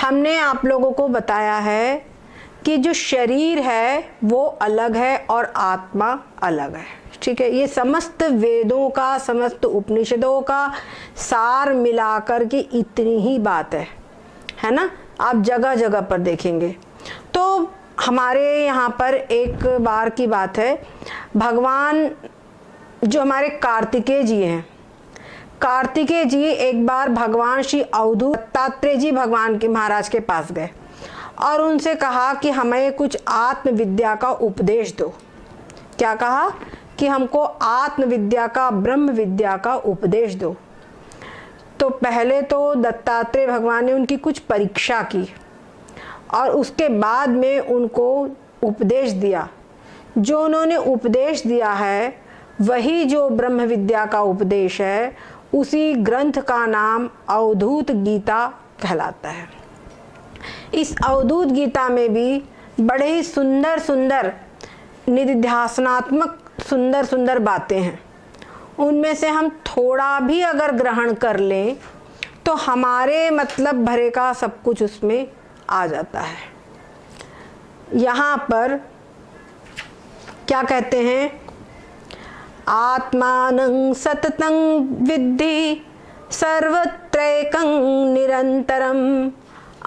हमने आप लोगों को बताया है कि जो शरीर है वो अलग है और आत्मा अलग है। ठीक है, ये समस्त वेदों का, समस्त उपनिषदों का सार मिलाकर के इतनी ही बात है ना। आप जगह जगह पर देखेंगे। तो हमारे यहाँ पर एक बार की बात है, भगवान जो हमारे कार्तिकेय जी हैं, कार्तिकेय जी एक बार भगवान श्री अवधूत दत्तात्रेय जी भगवान के महाराज के पास गए और उनसे कहा कि हमें कुछ आत्मविद्या का उपदेश दो। क्या कहा? कि हमको आत्मविद्या का, ब्रह्म विद्या का उपदेश दो। तो पहले तो दत्तात्रेय भगवान ने उनकी कुछ परीक्षा की और उसके बाद में उनको उपदेश दिया। जो उन्होंने उपदेश दिया है वही जो ब्रह्म विद्या का उपदेश है, उसी ग्रंथ का नाम अवधूत गीता कहलाता है। इस अवधूत गीता में भी बड़े ही सुंदर सुंदर निधिध्यासनात्मक सुंदर सुंदर बातें हैं। उनमें से हम थोड़ा भी अगर ग्रहण कर लें तो हमारे मतलब भरे का सब कुछ उसमें आ जाता है। यहाँ पर क्या कहते हैं? आत्मानं सततं विद्धि सर्वत्रैकं निरंतरम्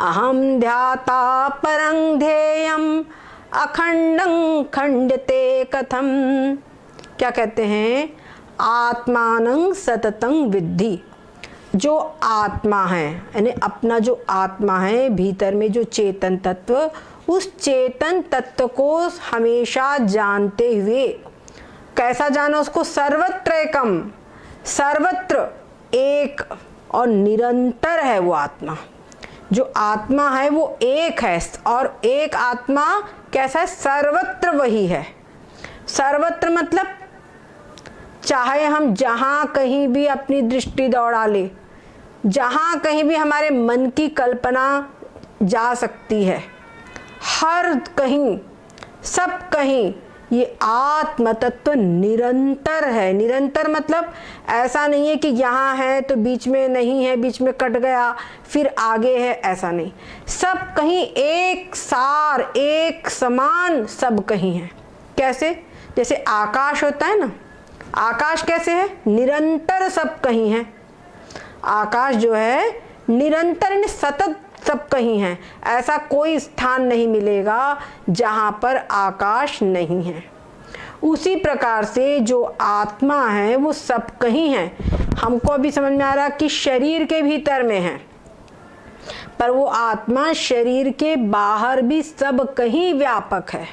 अहम ध्याता परं ध्येयम् अखंडं खंडते कथम। क्या कहते हैं? आत्मानं सततं विद्धि, जो आत्मा है यानी अपना जो आत्मा है, भीतर में जो चेतन तत्व, उस चेतन तत्व को हमेशा जानते हुए, कैसा जाना उसको? सर्वत्र एकम, सर्वत्र एक और निरंतर है वो आत्मा। जो आत्मा है वो एक है और एक आत्मा कैसा है? सर्वत्र वही है। सर्वत्र मतलब चाहे हम जहाँ कहीं भी अपनी दृष्टि दौड़ा ले, जहाँ कहीं भी हमारे मन की कल्पना जा सकती है, हर कहीं, सब कहीं ये आत्म तत्व निरंतर है। निरंतर मतलब ऐसा नहीं है कि यहाँ है तो बीच में नहीं है, बीच में कट गया फिर आगे है, ऐसा नहीं। सब कहीं एक सार, एक समान सब कहीं है। कैसे? जैसे आकाश होता है ना, आकाश कैसे है? निरंतर सब कहीं है। आकाश जो है निरंतर सतत सब कहीं है। ऐसा कोई स्थान नहीं मिलेगा जहां पर आकाश नहीं है। उसी प्रकार से जो आत्मा है वो सब कहीं है। हमको अभी समझ में आ रहा कि शरीर के भीतर में है, पर वो आत्मा शरीर के बाहर भी सब कहीं व्यापक है।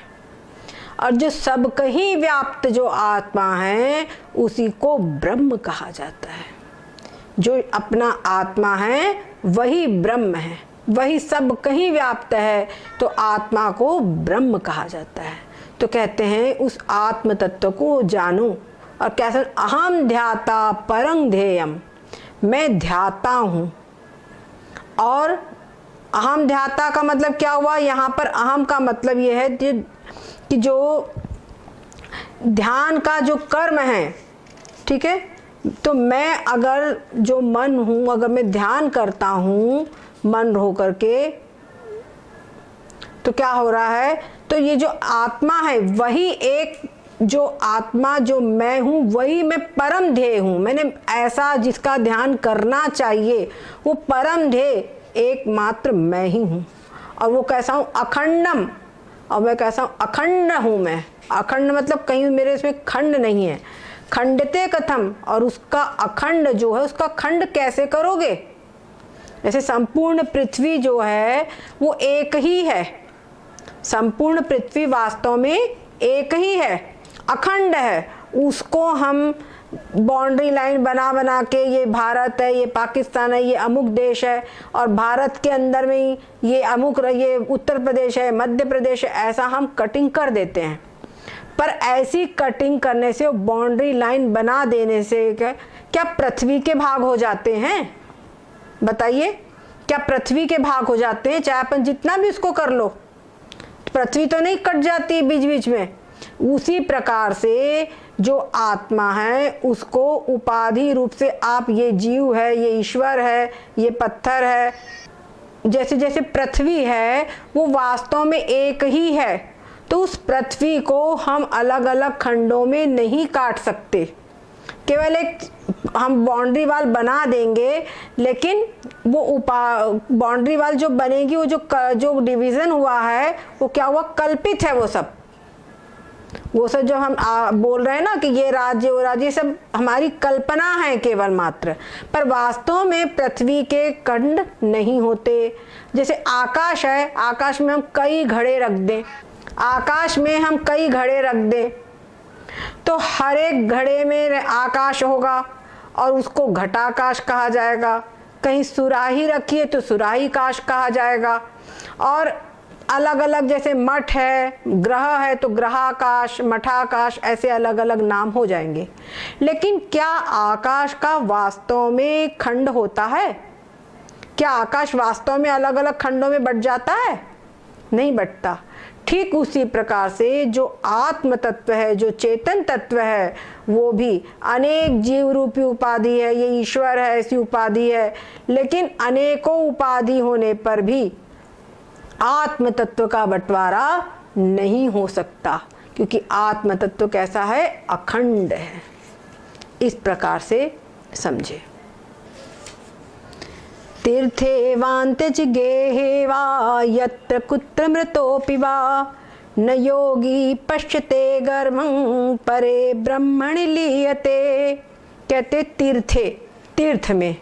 और जो सब कहीं व्याप्त जो आत्मा है उसी को ब्रह्म कहा जाता है। जो अपना आत्मा है वही ब्रह्म है, वही सब कहीं व्याप्त है, तो आत्मा को ब्रह्म कहा जाता है। तो कहते हैं उस आत्म तत्व को जानो। और कैसे? अहम ध्याता परं ध्येयम्, मैं ध्याता हूँ। और अहम ध्याता का मतलब क्या हुआ? यहाँ पर अहम का मतलब ये है कि जो ध्यान का जो कर्म है, ठीक है, तो मैं अगर जो मन हूँ, अगर मैं ध्यान करता हूँ मन हो करके, तो क्या हो रहा है? तो ये जो आत्मा है वही एक, जो आत्मा जो मैं हूँ वही मैं परम ध्येय हूँ। मैंने ऐसा जिसका ध्यान करना चाहिए वो परम ध्येय एकमात्र मैं ही हूँ। और वो कैसा हूँ? अखंडम। और मैं कैसा हूँ? अखंड हूँ मैं। अखंड मतलब कहीं मेरे इसमें खंड नहीं है। खंडते कथम, और उसका अखंड जो है उसका खंड कैसे करोगे? जैसे संपूर्ण पृथ्वी जो है वो एक ही है। संपूर्ण पृथ्वी वास्तव में एक ही है, अखंड है। उसको हम बाउंड्री लाइन बना बना के ये भारत है, ये पाकिस्तान है, ये अमुक देश है, और भारत के अंदर में ही ये अमुक, ये उत्तर प्रदेश है, मध्य प्रदेश है, ऐसा हम कटिंग कर देते हैं। पर ऐसी कटिंग करने से, बाउंड्री लाइन बना देने से क्या पृथ्वी के भाग हो जाते हैं? बताइए, क्या पृथ्वी के भाग हो जाते हैं? चाहे अपन जितना भी उसको कर लो, पृथ्वी तो नहीं कट जाती बीच बीच में। उसी प्रकार से जो आत्मा है उसको उपाधि रूप से आप ये जीव है, ये ईश्वर है, ये पत्थर है, जैसे जैसे पृथ्वी है वो वास्तव में एक ही है, तो उस पृथ्वी को हम अलग अलग खंडों में नहीं काट सकते। केवल एक हम बाउंड्री वाल बना देंगे, लेकिन वो बाउंड्री वाल जो बनेगी, वो जो डिवीज़न हुआ है वो क्या हुआ, कल्पित है। वो सब जो हम बोल रहे हैं ना कि ये राज्य वो राज्य, सब हमारी कल्पना है केवल मात्र, पर वास्तव में पृथ्वी के खंड नहीं होते। जैसे आकाश है, आकाश में हम कई घड़े रख दें, आकाश में हम कई घड़े रख दें तो हर एक घड़े में आकाश होगा और उसको घटाकाश कहा जाएगा। कहीं सुराही रखिए तो सुराही काश कहा जाएगा। और अलग अलग जैसे मठ है, ग्रह है तो ग्रहाकाश, मठाकाश, ऐसे अलग अलग नाम हो जाएंगे। लेकिन क्या आकाश का वास्तव में खंड होता है? क्या आकाश वास्तव में अलग अलग खंडों में बंट जाता है? नहीं बंटता। ठीक उसी प्रकार से जो आत्म तत्व है, जो चेतन तत्व है, वो भी अनेक जीव रूपी उपाधि है, ये ईश्वर है ऐसी उपाधि है, लेकिन अनेकों उपाधि होने पर भी आत्म तत्व का बंटवारा नहीं हो सकता, क्योंकि आत्म तत्व कैसा है, अखंड है। इस प्रकार से समझे। तीर्थे वान्त्यज गेहे वा यत्र कुत्र मृतोऽपि वा न योगी पश्यते गर्भं परे ब्रह्मणि लीयते। कहते तीर्थे, तीर्थ में,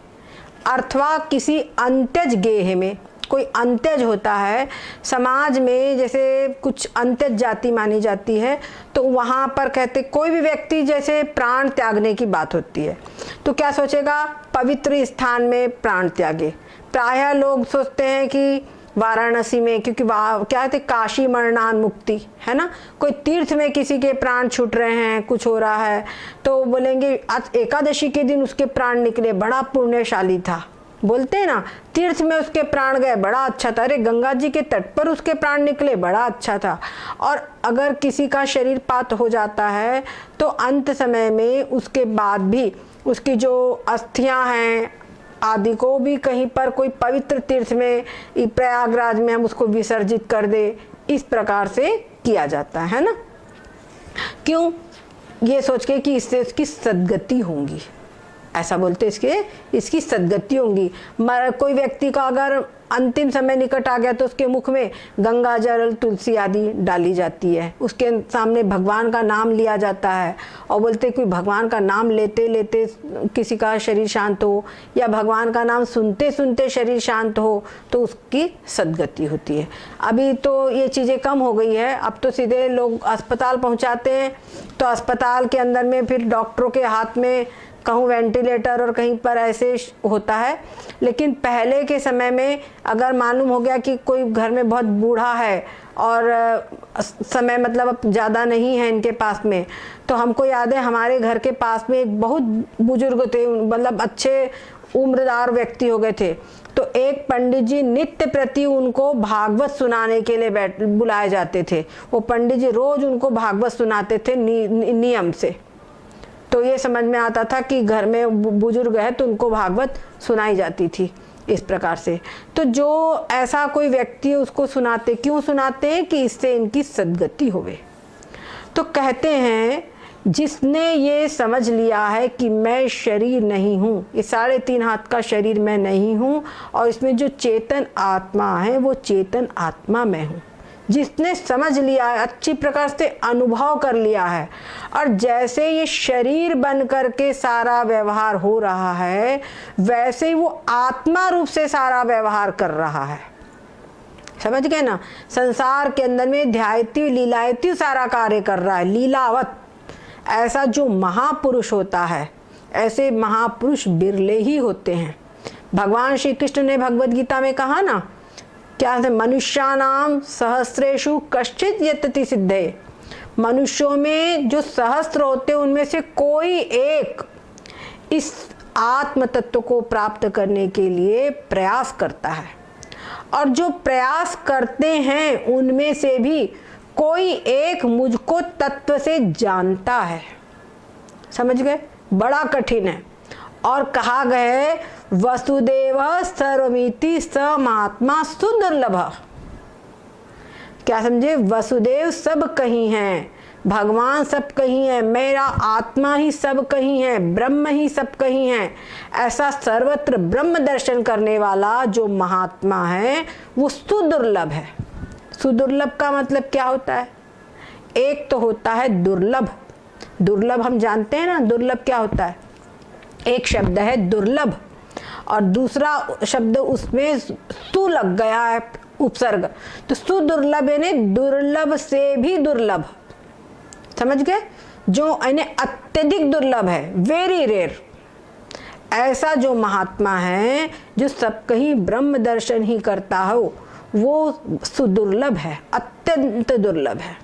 अथवा किसी अंत्यज गेह में। कोई अंत्यज होता है समाज में, जैसे कुछ अंत्यज जाति मानी जाती है, तो वहाँ पर कहते कोई भी व्यक्ति जैसे प्राण त्यागने की बात होती है तो क्या सोचेगा, पवित्र स्थान में प्राण त्यागे। प्रायः लोग सोचते हैं कि वाराणसी में, क्योंकि वहाँ क्या कहते काशी मरणान मुक्ति है ना, कोई तीर्थ में किसी के प्राण छूट रहे हैं, कुछ हो रहा है तो बोलेंगे आज एकादशी के दिन उसके प्राण निकले, बड़ा पुण्यशाली था। बोलते हैं ना, तीर्थ में उसके प्राण गए, बड़ा अच्छा था। अरे गंगा जी के तट पर उसके प्राण निकले, बड़ा अच्छा था। और अगर किसी का शरीर पात हो जाता है तो अंत समय में उसके बाद भी उसकी जो अस्थियां हैं आदि को भी कहीं पर कोई पवित्र तीर्थ में, प्रयागराज में हम उसको विसर्जित कर दे, इस प्रकार से किया जाता है ना। क्यों? ये सोच के कि इससे उसकी सद्गति होंगी, ऐसा बोलते, इसकी सद्गति होंगी। कोई व्यक्ति का अगर अंतिम समय निकट आ गया तो उसके मुख में गंगा जल, तुलसी आदि डाली जाती है, उसके सामने भगवान का नाम लिया जाता है और बोलते कोई भगवान का नाम लेते लेते किसी का शरीर शांत हो, या भगवान का नाम सुनते सुनते शरीर शांत हो तो उसकी सद्गति होती है। अभी तो ये चीज़ें कम हो गई है, अब तो सीधे लोग अस्पताल पहुँचाते हैं तो अस्पताल के अंदर में फिर डॉक्टरों के हाथ में कहूँ वेंटिलेटर और कहीं पर ऐसे होता है। लेकिन पहले के समय में अगर मालूम हो गया कि कोई घर में बहुत बूढ़ा है और समय मतलब अब ज़्यादा नहीं है इनके पास में, तो हमको याद है हमारे घर के पास में एक बहुत बुजुर्ग थे, मतलब अच्छे उम्रदार व्यक्ति हो गए थे, तो एक पंडित जी नित्य प्रति उनको भागवत सुनाने के लिए बुलाए जाते थे। वो पंडित जी रोज उनको भागवत सुनाते थे नियम से। तो ये समझ में आता था कि घर में बुजुर्ग है तो उनको भागवत सुनाई जाती थी इस प्रकार से। तो जो ऐसा कोई व्यक्ति है उसको सुनाते, क्यों सुनाते हैं कि इससे इनकी सद्गति होवे। तो कहते हैं जिसने ये समझ लिया है कि मैं शरीर नहीं हूँ, ये 3.5 हाथ का शरीर मैं नहीं हूँ, और इसमें जो चेतन आत्मा है वो चेतन आत्मा मैं हूँ, जिसने समझ लिया है, अच्छी प्रकार से अनुभव कर लिया है, और जैसे ये शरीर बन करके सारा व्यवहार हो रहा है वैसे ही वो आत्मा रूप से सारा व्यवहार कर रहा है। समझ गए ना, संसार के अंदर में ध्यायती लीलायती सारा कार्य कर रहा है, लीलावत। ऐसा जो महापुरुष होता है, ऐसे महापुरुष बिरले ही होते हैं। भगवान श्री कृष्ण ने भगवद गीता में कहा ना, क्या है, मनुष्यानाम सहस्रेषु कश्चित् यतति सिद्धे। मनुष्यों में जो सहस्त्र होते हैं उनमें से कोई एक इस आत्म तत्व को प्राप्त करने के लिए प्रयास करता है, और जो प्रयास करते हैं उनमें से भी कोई एक मुझको तत्व से जानता है। समझ गए, बड़ा कठिन है। और कहा गया है वसुदेव सर्वमिति स महात्मा सुदुर्लभ। क्या समझे? वसुदेव सब कहीं हैं, भगवान सब कहीं है, मेरा आत्मा ही सब कहीं है, ब्रह्म ही सब कहीं है, ऐसा सर्वत्र ब्रह्म दर्शन करने वाला जो महात्मा है वो सुदुर्लभ है। सुदुर्लभ का मतलब क्या होता है? एक तो होता है दुर्लभ। दुर्लभ हम जानते हैं ना, दुर्लभ क्या होता है? एक शब्द है दुर्लभ और दूसरा शब्द उसमें सु लग गया है, उपसर्ग, तो सुदुर्लभ यानी दुर्लभ से भी दुर्लभ। समझ गए? जो यानी अत्यधिक दुर्लभ है, वेरी रेयर। ऐसा जो महात्मा है जो सब कहीं ब्रह्म दर्शन ही करता हो वो सुदुर्लभ है, अत्यंत दुर्लभ है।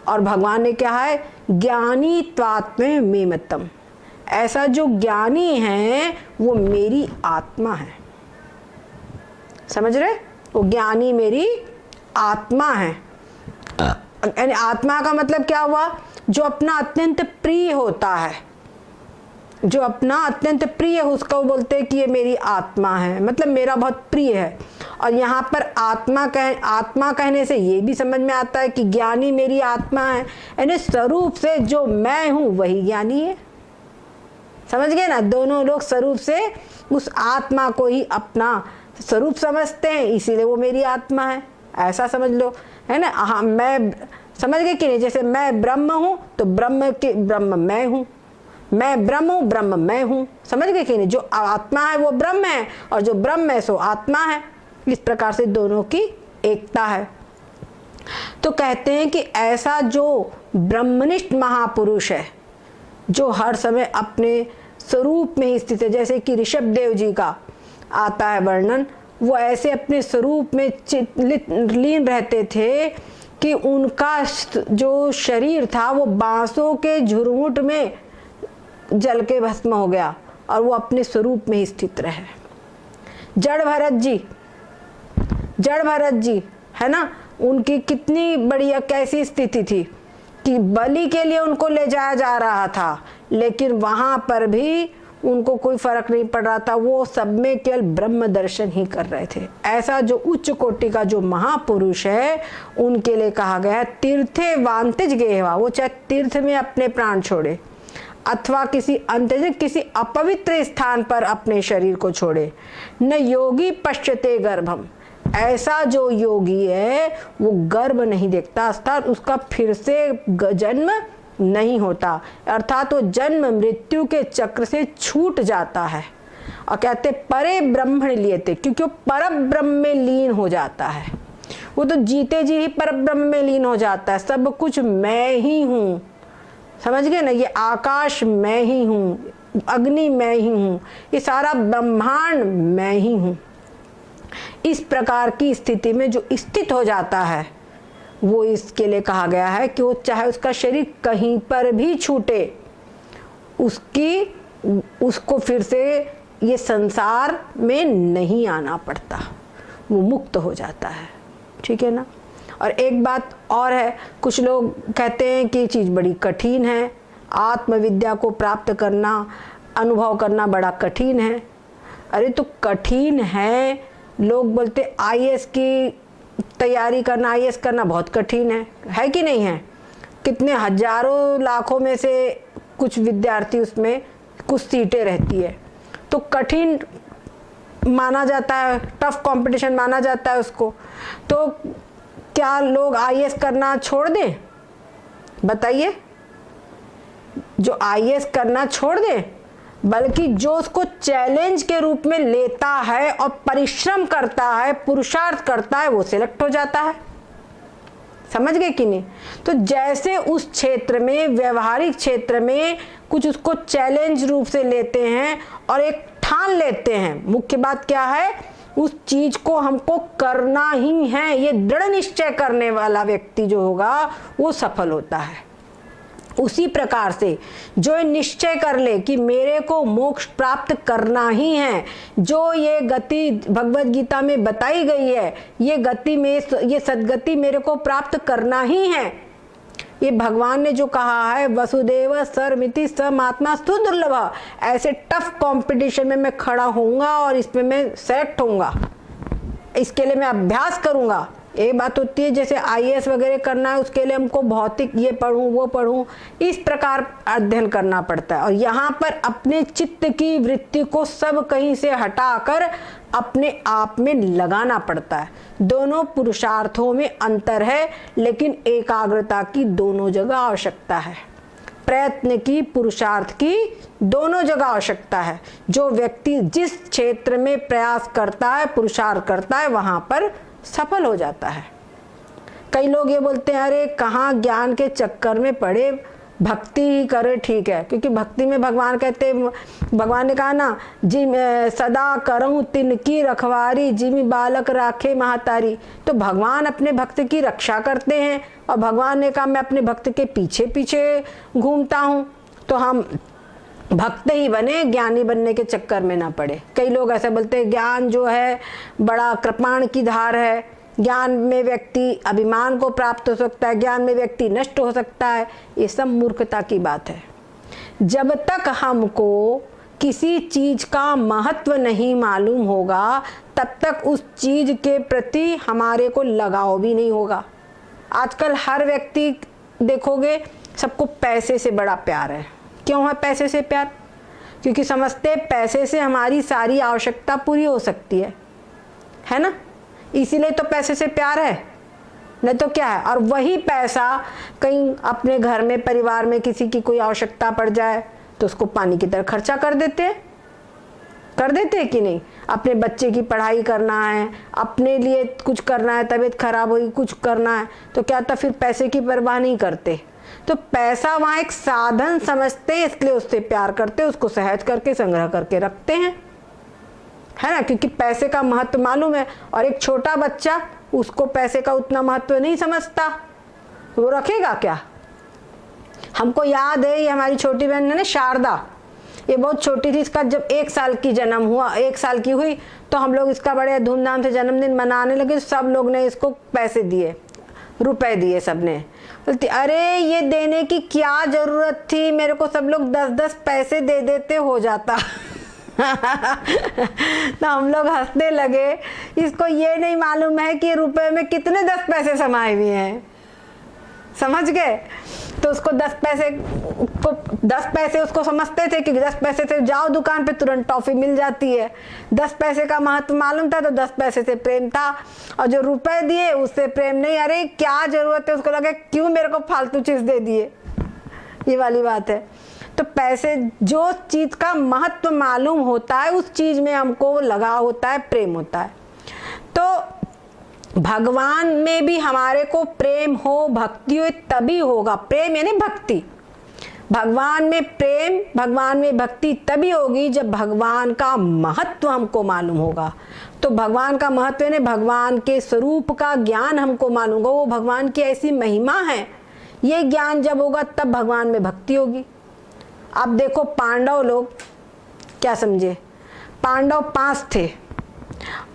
और भगवान ने क्या है? ज्ञानी त्वात्मे मेमतम। ऐसा जो ज्ञानी है वो मेरी आत्मा है। समझ रहे? वो ज्ञानी मेरी आत्मा है। यानी आत्मा का मतलब क्या हुआ? जो अपना अत्यंत प्रिय होता है, जो अपना अत्यंत प्रिय है उसको बोलते हैं कि ये मेरी आत्मा है, मतलब मेरा बहुत प्रिय है। और यहाँ पर आत्मा कहने से ये भी समझ में आता है कि ज्ञानी मेरी आत्मा है, यानी स्वरूप से जो मैं हूँ वही ज्ञानी है। समझ गए ना? दोनों लोग स्वरूप से उस आत्मा को ही अपना स्वरूप समझते हैं, इसीलिए वो मेरी आत्मा है, ऐसा समझ लो, है ना? हाँ, मैं समझ गए कि नहीं? जैसे मैं ब्रह्म हूँ तो ब्रह्म मैं हूँ, मैं ब्रह्म हूँ, ब्रह्म मैं हूँ। समझ गए कि नहीं? जो आत्मा है वो ब्रह्म है और जो ब्रह्म है सो आत्मा है। इस प्रकार से दोनों की एकता है। तो कहते हैं कि ऐसा जो ब्रह्मनिष्ठ महापुरुष है, जो हर समय अपने स्वरूप में ही स्थित है, जैसे कि ऋषभ देव जी का आता है वर्णन, वो ऐसे अपने स्वरूप में लीन रहते थे कि उनका जो शरीर था वो बांसों के झुरमुट में जल के भस्म हो गया और वो अपने स्वरूप में ही स्थित रहे। जड़ भरत जी है ना, उनकी कितनी बढ़िया कैसी स्थिति थी कि बलि के लिए उनको ले जाया जा रहा था, लेकिन वहां पर भी उनको कोई फर्क नहीं पड़ रहा था, वो सब में केवल ब्रह्म दर्शन ही कर रहे थे। ऐसा जो उच्च कोटि का जो महापुरुष है उनके लिए कहा गया है तीर्थे वांतिज गेहवा। वो चाहे तीर्थ में अपने प्राण छोड़े अथवा किसी अंतरिक्ष किसी अपवित्र स्थान पर अपने शरीर को छोड़े, न योगी पश्यते गर्भम। ऐसा जो योगी है वो गर्भ नहीं देखता, अर्थात उसका फिर से जन्म नहीं होता, अर्थात वो जन्म मृत्यु के चक्र से छूट जाता है। और कहते परे ब्रह्मण लियते, क्योंकि वो पर ब्रह्म में लीन हो जाता है। वो तो जीते जी ही पर ब्रह्म में लीन हो जाता है। सब कुछ मैं ही हूँ, समझ गए ना? ये आकाश मैं ही हूँ, अग्नि मैं ही हूँ, ये सारा ब्रह्मांड मैं ही हूँ। इस प्रकार की स्थिति में जो स्थित हो जाता है वो इसके लिए कहा गया है कि वो चाहे उसका शरीर कहीं पर भी छूटे, उसको फिर से ये संसार में नहीं आना पड़ता, वो मुक्त हो जाता है। ठीक है ना? और एक बात और है, कुछ लोग कहते हैं कि ये चीज़ बड़ी कठिन है, आत्मविद्या को प्राप्त करना, अनुभव करना बड़ा कठिन है। अरे तो कठिन है, लोग बोलते आईएएस की तैयारी करना, आईएएस करना बहुत कठिन है कि नहीं है? कितने हजारों लाखों में से कुछ विद्यार्थी उसमें कुछ सीटें रहती है, तो कठिन माना जाता है, टफ कंपटीशन माना जाता है उसको। तो क्या लोग आईएएस करना छोड़ दें? बताइए, जो आईएएस करना छोड़ दें, बल्कि जो उसको चैलेंज के रूप में लेता है और परिश्रम करता है, पुरुषार्थ करता है, वो सिलेक्ट हो जाता है। समझ गए कि नहीं? तो जैसे उस क्षेत्र में, व्यवहारिक क्षेत्र में कुछ उसको चैलेंज रूप से लेते हैं और एक ठान लेते हैं, मुख्य बात क्या है, उस चीज को हमको करना ही है, ये दृढ़ निश्चय करने वाला व्यक्ति जो होगा वो सफल होता है। उसी प्रकार से जो निश्चय कर ले कि मेरे को मोक्ष प्राप्त करना ही है, जो ये गति भगवत गीता में बताई गई है, ये गति में, ये सदगति मेरे को प्राप्त करना ही है, ये भगवान ने जो कहा है वसुदेव सर्वमिति समात्मास्तु दुर्लभ, ऐसे टफ कंपटीशन में मैं खड़ा होऊंगा और इसमें मैं सेलेक्ट होऊंगा, इसके लिए मैं अभ्यास करूंगा। एक बात होती है जैसे आईएएस वगैरह करना है, उसके लिए हमको भौतिक ये पढ़ूं वो पढ़ूं, इस प्रकार अध्ययन करना पड़ता है। और यहाँ पर अपने चित्त की वृत्ति को सब कहीं से हटाकर अपने आप में लगाना पड़ता है। दोनों पुरुषार्थों में अंतर है, लेकिन एकाग्रता की दोनों जगह आवश्यकता है, प्रयत्न की पुरुषार्थ की दोनों जगह आवश्यकता है। जो व्यक्ति जिस क्षेत्र में प्रयास करता है पुरुषार्थ करता है वहां पर सफल हो जाता है। कई लोग ये बोलते हैं अरे कहाँ ज्ञान के चक्कर में पड़े, भक्ति ही करे ठीक है, क्योंकि भक्ति में भगवान कहते, भगवान ने कहा ना जी मैं सदा करूं तिनकी रखवारी, जिमी बालक राखे महातारी। तो भगवान अपने भक्त की रक्षा करते हैं और भगवान ने कहा मैं अपने भक्त के पीछे पीछे घूमता हूं। तो हम भक्त ही बने, ज्ञानी बनने के चक्कर में ना पड़े। कई लोग ऐसे बोलते हैं ज्ञान जो है बड़ा कृपाण की धार है, ज्ञान में व्यक्ति अभिमान को प्राप्त हो सकता है, ज्ञान में व्यक्ति नष्ट हो सकता है। ये सब मूर्खता की बात है। जब तक हमको किसी चीज का महत्व नहीं मालूम होगा तब तक उस चीज के प्रति हमारे को लगाव भी नहीं होगा। आजकल हर व्यक्ति देखोगे सबको पैसे से बड़ा प्यार है। क्यों है पैसे से प्यार? क्योंकि समझते पैसे से हमारी सारी आवश्यकता पूरी हो सकती है ना, इसीलिए तो पैसे से प्यार है, नहीं तो क्या है। और वही पैसा कहीं अपने घर में परिवार में किसी की कोई आवश्यकता पड़ जाए तो उसको पानी की तरह खर्चा कर देते हैं कि नहीं। अपने बच्चे की पढ़ाई करना है, अपने लिए कुछ करना है, तबीयत खराब हुई कुछ करना है, तो क्या था फिर पैसे की परवाह नहीं करते। तो पैसा वहां एक साधन समझते हैं, इसलिए उससे प्यार करते हैं, उसको सहज करके संग्रह करके रखते हैं, है ना, क्योंकि पैसे का महत्व मालूम है। और एक छोटा बच्चा उसको पैसे का उतना महत्व नहीं समझता, वो रखेगा क्या। हमको याद है ये हमारी छोटी बहन है ना शारदा, ये बहुत छोटी थी, इसका जब 1 साल की जन्म हुआ, 1 साल की हुई तो हम लोग इसका बड़े धूमधाम से जन्मदिन मनाने लगे। सब लोग ने इसको पैसे दिए, रुपए दिए सबने। बोलती अरे ये देने की क्या जरूरत थी, मेरे को सब लोग 10-10 पैसे दे देते हो जाता। तो हम लोग हंसने लगे, इसको ये नहीं मालूम है कि रुपए में कितने 10 पैसे समाये हुए हैं, समझ गए। तो उसको 10 पैसे उसको समझते थे कि 10 पैसे से जाओ दुकान पे तुरंत टॉफी मिल जाती है। 10 पैसे का महत्व मालूम था तो 10 पैसे से प्रेम था, और जो रुपए दिए उससे प्रेम नहीं। अरे क्या जरूरत है, उसको लगा क्यों मेरे को फालतू चीज दे दिए, ये वाली बात है। तो पैसे, जो चीज का महत्व मालूम होता है उस चीज में हमको लगाव होता है, प्रेम होता है। तो भगवान में भी हमारे को प्रेम हो, भक्ति हो, तभी होगा। प्रेम यानी भक्ति, भगवान में प्रेम, भगवान में भक्ति तभी होगी जब भगवान का महत्व हमको मालूम होगा। तो भगवान का महत्व यानी भगवान के स्वरूप का ज्ञान हमको मालूम होगा, वो भगवान की ऐसी महिमा है, ये ज्ञान जब होगा तब भगवान में भक्ति होगी। अब देखो पांडव लोग क्या समझे, पांडव 5 थे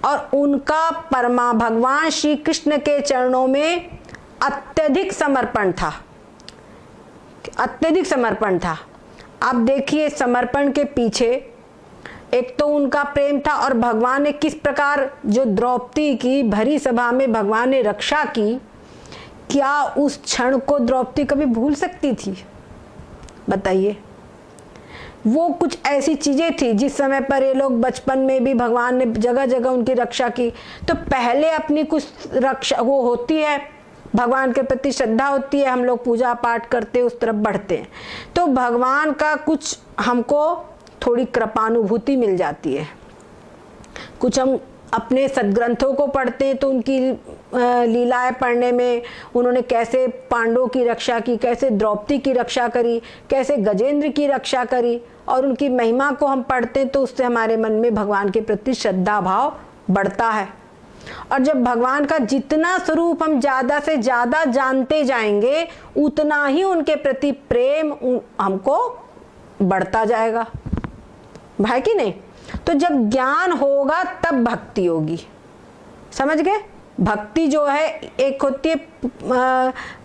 और उनका परमा भगवान श्री कृष्ण के चरणों में अत्यधिक समर्पण था, अत्यधिक समर्पण था। आप देखिए समर्पण के पीछे एक तो उनका प्रेम था, और भगवान ने किस प्रकार जो द्रौपदी की भरी सभा में भगवान ने रक्षा की, क्या उस क्षण को द्रौपदी कभी भूल सकती थी? बताइए। वो कुछ ऐसी चीजें थी जिस समय पर ये लोग बचपन में भी भगवान ने जगह जगह उनकी रक्षा की। तो पहले अपनी कुछ रक्षा वो होती है, भगवान के प्रति श्रद्धा होती है, हम लोग पूजा पाठ करते उस तरफ बढ़ते हैं, तो भगवान का कुछ हमको थोड़ी कृपानुभूति मिल जाती है। कुछ हम अपने सदग्रंथों को पढ़ते हैं तो उनकी लीलाएं पढ़ने में उन्होंने कैसे पांडवों की रक्षा की, कैसे द्रौपदी की रक्षा करी, कैसे गजेंद्र की रक्षा करी, और उनकी महिमा को हम पढ़ते हैं तो उससे हमारे मन में भगवान के प्रति श्रद्धा भाव बढ़ता है। और जब भगवान का जितना स्वरूप हम ज्यादा से ज्यादा जानते जाएंगे उतना ही उनके प्रति प्रेम हमको बढ़ता जाएगा, भाई कि नहीं। तो जब ज्ञान होगा तब भक्ति होगी, समझ गए। भक्ति जो है एक होती है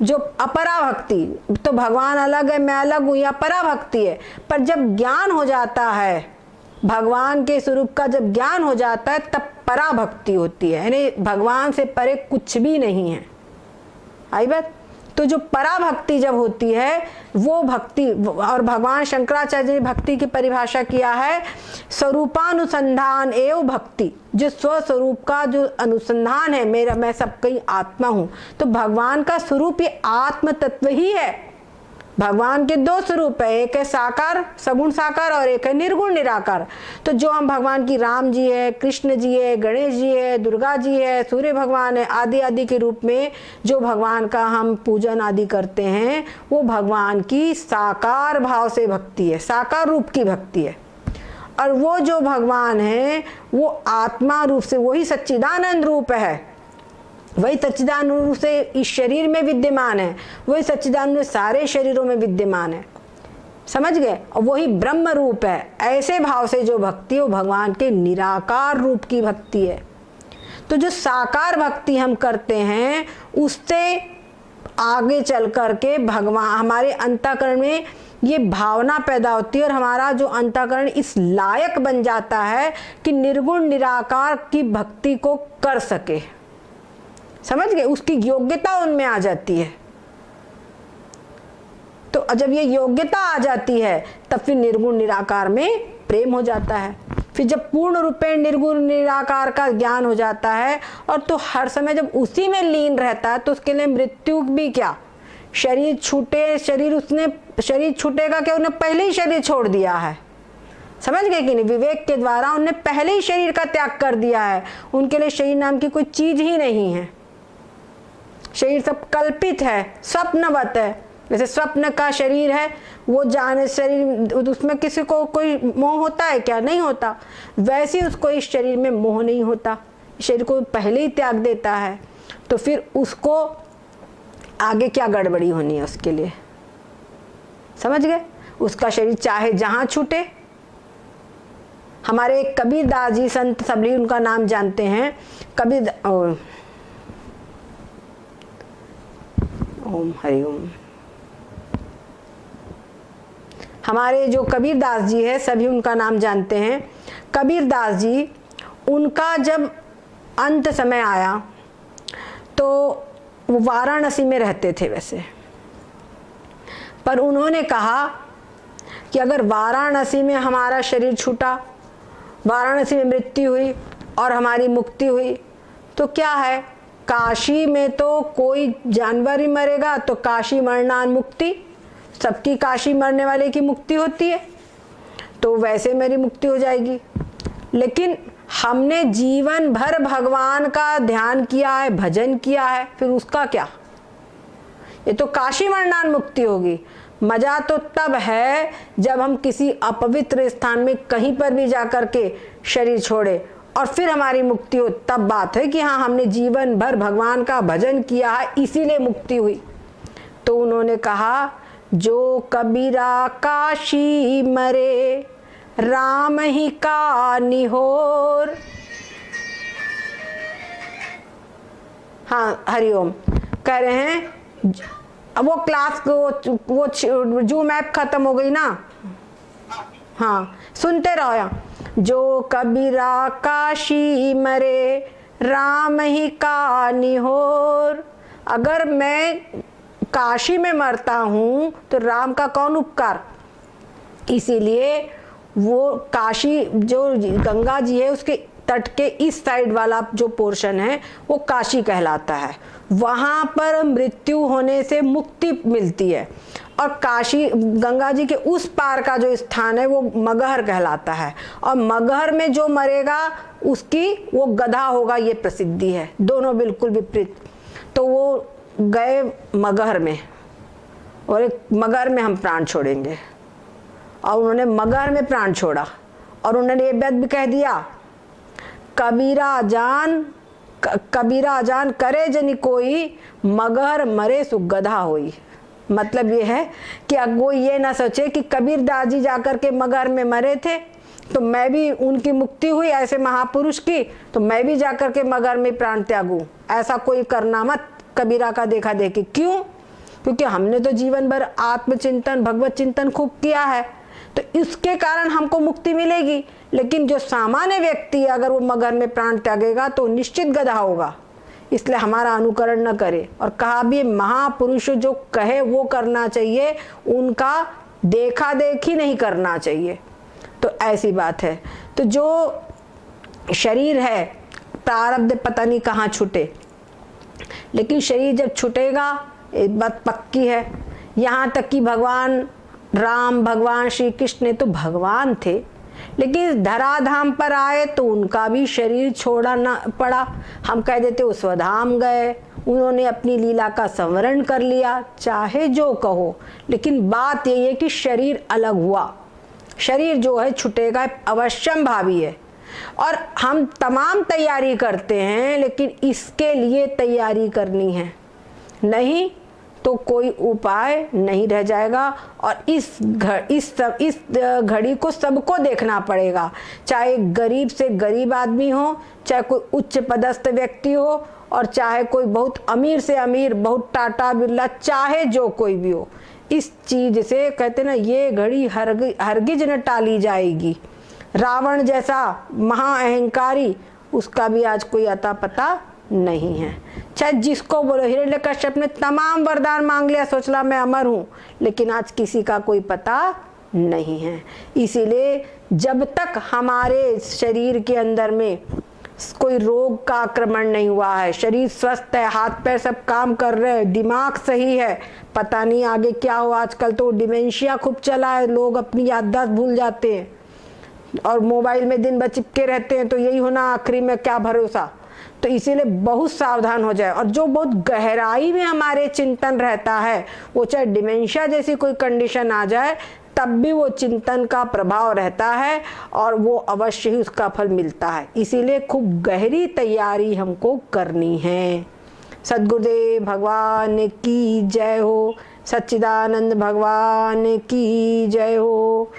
जो अपरा भक्ति, तो भगवान अलग है मैं अलग हूँ, या अपरा भक्ति है। पर जब ज्ञान हो जाता है भगवान के स्वरूप का, जब ज्ञान हो जाता है तब परा भक्ति होती है, यानी भगवान से परे कुछ भी नहीं है। आई बात? तो जो परा भक्ति जब होती है वो भक्ति, और भगवान शंकराचार्य ने भक्ति की परिभाषा किया है स्वरूपानुसंधान एवं भक्ति, जो स्वस्वरूप का जो अनुसंधान है, मेरा मैं सबका ही आत्मा हूं। तो भगवान का स्वरूप ये आत्म तत्व ही है। भगवान के दो स्वरूप है, एक है साकार सगुण साकार और एक है निर्गुण निराकार। तो जो हम भगवान की राम जी है, कृष्ण जी है, गणेश जी है, दुर्गा जी है, सूर्य भगवान है, आदि आदि के रूप में जो भगवान का हम पूजन आदि करते हैं वो भगवान की साकार भाव से भक्ति है, साकार रूप की भक्ति है। और वो जो भगवान है वो आत्मा रूप से, वही सच्चिदानंद रूप है, वही सच्चिदानंद रूप से इस शरीर में विद्यमान है, वही सच्चिदानंद सारे शरीरों में विद्यमान है। समझ गए? और वही ब्रह्म रूप है। ऐसे भाव से जो भक्ति है वो भगवान के निराकार रूप की भक्ति है। तो जो साकार भक्ति हम करते हैं उससे आगे चल करके भगवान हमारे अंतःकरण में ये भावना पैदा होती है और हमारा जो अंतःकरण इस लायक बन जाता है कि निर्गुण निराकार की भक्ति को कर सके। समझ गए? उसकी योग्यता उनमें आ जाती है। तो जब ये योग्यता आ जाती है तब फिर निर्गुण निराकार में प्रेम हो जाता है। फिर जब पूर्ण रूपेण निर्गुण निराकार का ज्ञान हो जाता है और तो हर समय जब उसी में लीन रहता है तो उसके लिए मृत्यु भी क्या, शरीर छूटे, शरीर छूटेगा क्या, उन्हें पहले ही शरीर छोड़ दिया है। समझ गए कि नहीं? विवेक के द्वारा उन्हें पहले ही शरीर का त्याग कर दिया है। उनके लिए शरीर नाम की कोई चीज ही नहीं है। शरीर सब कल्पित है, स्वप्नवत है। जैसे स्वप्न का शरीर है, वो जाने शरीर, उसमें किसी को कोई मोह होता है क्या? नहीं होता। वैसे उसको इस शरीर में मोह नहीं होता, शरीर को पहले ही त्याग देता है। तो फिर उसको आगे क्या गड़बड़ी होनी है उसके लिए? समझ गए? उसका शरीर चाहे जहां छूटे। हमारे एक कबीरदास जी संत, सबली उनका नाम जानते हैं, कबीर ओम हरि ओम। हमारे जो कबीरदास जी है सभी उनका नाम जानते हैं। कबीरदास जी, उनका जब अंत समय आया तो वो वाराणसी में रहते थे वैसे, पर उन्होंने कहा कि अगर वाराणसी में हमारा शरीर छूटा, वाराणसी में मृत्यु हुई और हमारी मुक्ति हुई तो क्या है, काशी में तो कोई जानवर ही मरेगा तो काशी मरणान मुक्ति, सबकी काशी मरने वाले की मुक्ति होती है, तो वैसे मेरी मुक्ति हो जाएगी। लेकिन हमने जीवन भर भगवान का ध्यान किया है, भजन किया है, फिर उसका क्या? ये तो काशी मरणान मुक्ति होगी। मजा तो तब है जब हम किसी अपवित्र स्थान में कहीं पर भी जाकर के शरीर छोड़े और फिर हमारी मुक्ति हो, तब बात है कि हाँ हमने जीवन भर भगवान का भजन किया है इसीलिए मुक्ति हुई। तो उन्होंने कहा, जो कबीरा काशी मरे राम ही का निहोर। हाँ हरिओम। कह रहे हैं अब वो क्लास को वो जूम ऐप खत्म हो गई ना, हाँ सुनते रहो। जो कबीरा काशी मरे राम ही का निहोर। अगर मैं काशी में मरता हूं तो राम का कौन उपकार। इसीलिए वो काशी जो गंगा जी है उसके तट के इस साइड वाला जो पोर्शन है वो काशी कहलाता है। वहां पर मृत्यु होने से मुक्ति मिलती है। और काशी गंगा जी के उस पार का जो स्थान है वो मगहर कहलाता है। और मगहर में जो मरेगा उसकी वो गधा होगा, ये प्रसिद्धि है। दोनों बिल्कुल विपरीत। तो वो गए मगहर में और एक मगहर में हम प्राण छोड़ेंगे, और उन्होंने मगहर में प्राण छोड़ा। और उन्होंने ये बात भी कह दिया, कबीरा जान करे जनी कोई, मगहर मरे सु गधा होई। मतलब ये है कि अब वो ये ना सोचे कि कबीरदास जी जाकर के मगहर में मरे थे तो मैं भी, उनकी मुक्ति हुई ऐसे महापुरुष की, तो मैं भी जाकर के मगर में प्राण त्यागूं। ऐसा कोई करना मत, कबीरा का देखा देखी। क्यों? क्योंकि हमने तो जीवन भर आत्मचिंतन, भगवत चिंतन खूब किया है, तो इसके कारण हमको मुक्ति मिलेगी। लेकिन जो सामान्य व्यक्ति अगर वो मगर में प्राण त्यागेगा तो निश्चित गधा होगा। इसलिए हमारा अनुकरण न करे। और कहा भी महापुरुष जो कहे वो करना चाहिए, उनका देखा देखी नहीं करना चाहिए। तो ऐसी बात है। तो जो शरीर है, प्रारब्ध पता नहीं कहाँ छूटे, लेकिन शरीर जब छूटेगा, एक बात पक्की है। यहाँ तक कि भगवान राम, भगवान श्री कृष्ण तो भगवान थे, लेकिन धराधाम पर आए तो उनका भी शरीर छोड़ना पड़ा। हम कह देते वो स्वधाम गए, उन्होंने अपनी लीला का संवरण कर लिया, चाहे जो कहो, लेकिन बात यही है कि शरीर अलग हुआ। शरीर जो है छूटेगा, अवश्यम भावी है। और हम तमाम तैयारी करते हैं, लेकिन इसके लिए तैयारी करनी है, नहीं तो कोई उपाय नहीं रह जाएगा। और इस घड़ी को सबको देखना पड़ेगा, चाहे गरीब से गरीब आदमी हो, चाहे कोई उच्च पदस्थ व्यक्ति हो, और चाहे कोई बहुत अमीर से अमीर, बहुत टाटा बिरला, चाहे जो कोई भी हो। इस चीज से कहते ना, ये घड़ी हरगिज न टाली जाएगी। रावण जैसा महाअहंकारी, उसका भी आज कोई अता पता नहीं है। चाहे जिसको बोलो, हिरण्यकश्यप ने तमाम वरदान मांग लिया, सोचला मैं अमर हूं, लेकिन आज किसी का कोई पता नहीं है। इसीलिए जब तक हमारे शरीर के अंदर में कोई रोग का आक्रमण नहीं हुआ है, शरीर स्वस्थ है, हाथ पैर सब काम कर रहे हैं, दिमाग सही है, पता नहीं आगे क्या हो। आजकल तो डिमेंशिया खूब चला है, लोग अपनी याददाश्त भूल जाते हैं और मोबाइल में दिन भर चिपके रहते हैं, तो यही होना आखिरी में क्या भरोसा। तो इसीलिए बहुत सावधान हो जाए। और जो बहुत गहराई में हमारे चिंतन रहता है, वो चाहे डिमेंशिया जैसी कोई कंडीशन आ जाए, तब भी वो चिंतन का प्रभाव रहता है और वो अवश्य ही उसका फल मिलता है। इसीलिए खूब गहरी तैयारी हमको करनी है। सद्गुरुदेव भगवान की जय हो, सच्चिदानंद भगवान की जय हो।